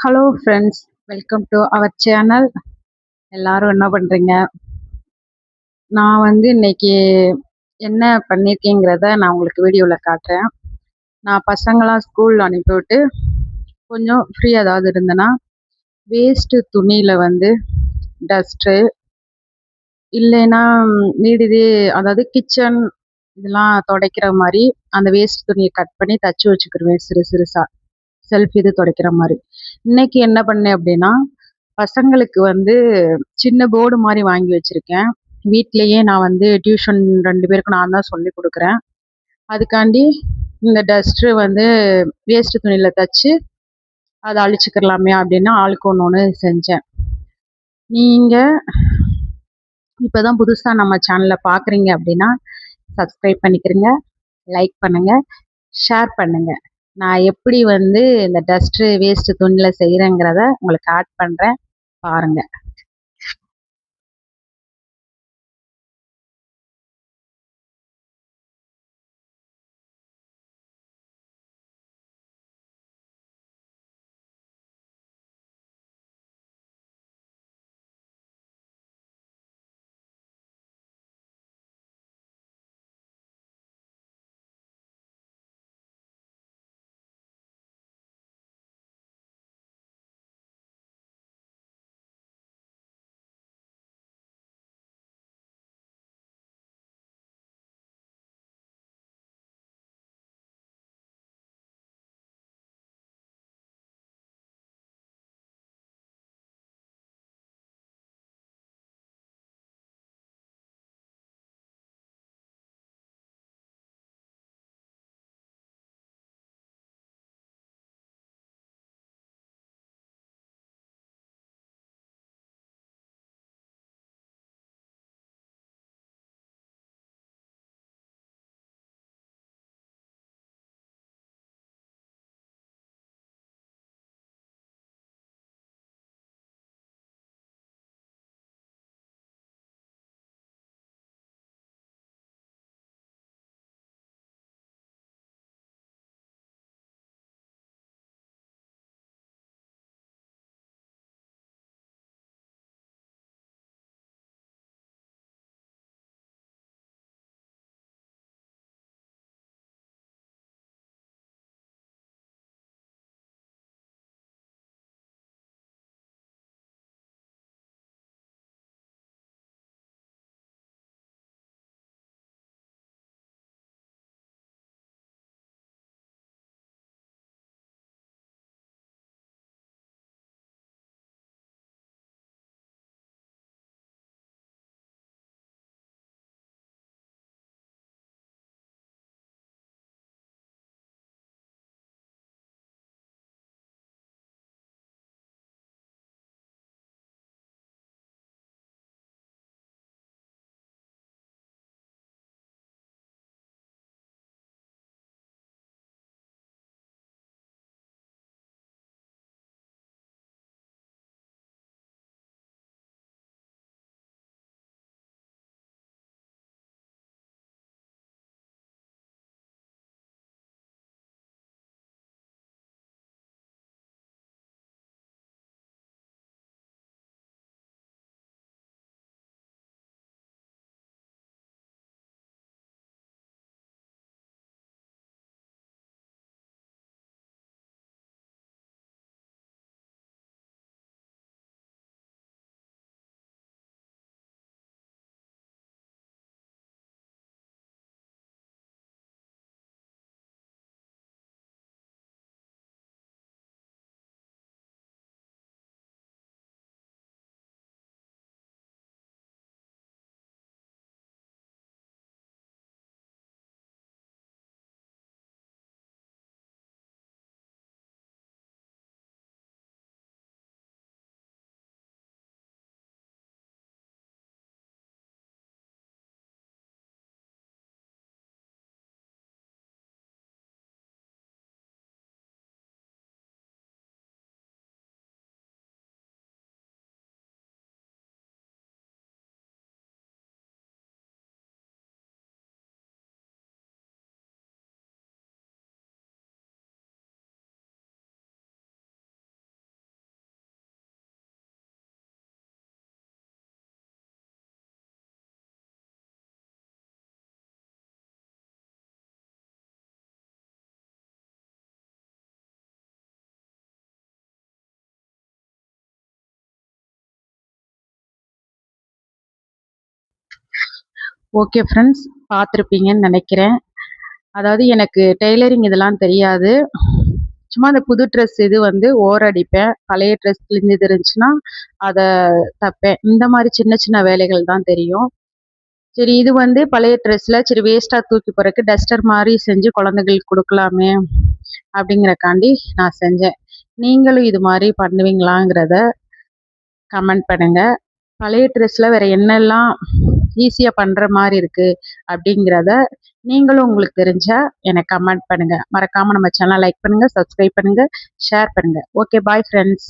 Hello friends, welcome to our channel. எல்லாரும் என்ன பண்ணுறீங்க? நான் இன்னைக்கு என்ன பண்ணியிருக்கேங்கிறத நான் உங்களுக்கு வீடியோவில் காட்டுறேன். நான் பசங்களாம் ஸ்கூல் அனுப்பிவிட்டு கொஞ்சம் ஃப்ரீ ஏதாவது இருந்தேன்னா வேஸ்ட்டு துணியில் டஸ்ட்டு இல்லைன்னா வீடு இது அதாவது கிச்சன் இதெல்லாம் துடைக்கிற மாதிரி அந்த வேஸ்ட் துணியை கட் பண்ணி தச்சு வச்சுக்கிருவேன் சிறு சிறுசாக செல்ஃப் இது துடைக்கிற மாதிரி. இன்னைக்கு என்ன பண்ணேன் அப்படின்னா பசங்களுக்கு சின்ன போர்டு மாதிரி வாங்கி வச்சுருக்கேன். வீட்டிலேயே நான் டியூஷன் 2 பேருக்கு நான் தான் சொல்லி கொடுக்குறேன். அதுக்காண்டி இந்த டஸ்ட்டு வேஸ்ட்டு துணியில் தச்சு அதை அழிச்சுக்கிறலாமே அப்படின்னு ஆளுக்கு ஒன்று ஒன்று செஞ்சேன். நீங்கள் இப்போ தான் புதுசாக நம்ம சேனலை பார்க்குறீங்க அப்படின்னா சப்ஸ்கிரைப் பண்ணிக்கிறங்க, லைக் பண்ணுங்கள், ஷேர் பண்ணுங்கள். நான் எப்படி இந்த டஸ்ட்டு வேஸ்ட்டு துணியில் செய்கிறேங்கிறத உங்களுக்கு ஆட் பண்ணுறேன், பாருங்கள். ஓகே ஃப்ரெண்ட்ஸ், பார்த்துருப்பீங்கன்னு நினைக்கிறேன். அதாவது எனக்கு டெய்லரிங் இதெல்லாம் தெரியாது. சும்மா அந்த புது ட்ரெஸ் இது வந்து ஓரடிப்பேன். பழைய ட்ரெஸ் கிழிஞ்சது இருந்துச்சுன்னா, அத தப்பேன். இந்த மாரி சின்ன சின்ன வேலைகள் தான் தெரியும். சரி இது வந்து பழைய ட்ரெஸ்ல சரி வேஸ்ட்டா தூக்கி போறதுக்கு டஸ்டர் மாரி செஞ்சு குழந்தைகளுக்கு குடுக்கலாமே அப்படிங்கிறக்காண்டி நான் செஞ்சேன். நீங்களும் இது மாரி பண்ணுவீங்களாங்கிறத கமெண்ட் பண்ணுங்க. பழைய ட்ரெஸ்ல வேற என்னெல்லாம் ஈஸியா பண்ற மாரி இருக்கு அப்படிங்கிறத நீங்களும் உங்களுக்கு தெரிஞ்சா எனக்கு கமெண்ட் பண்ணுங்க. மறக்காம நம்ம சேனல் லைக் பண்ணுங்க, சப்ஸ்கிரைப் பண்ணுங்க, ஷேர் பண்ணுங்க. Okay bye friends.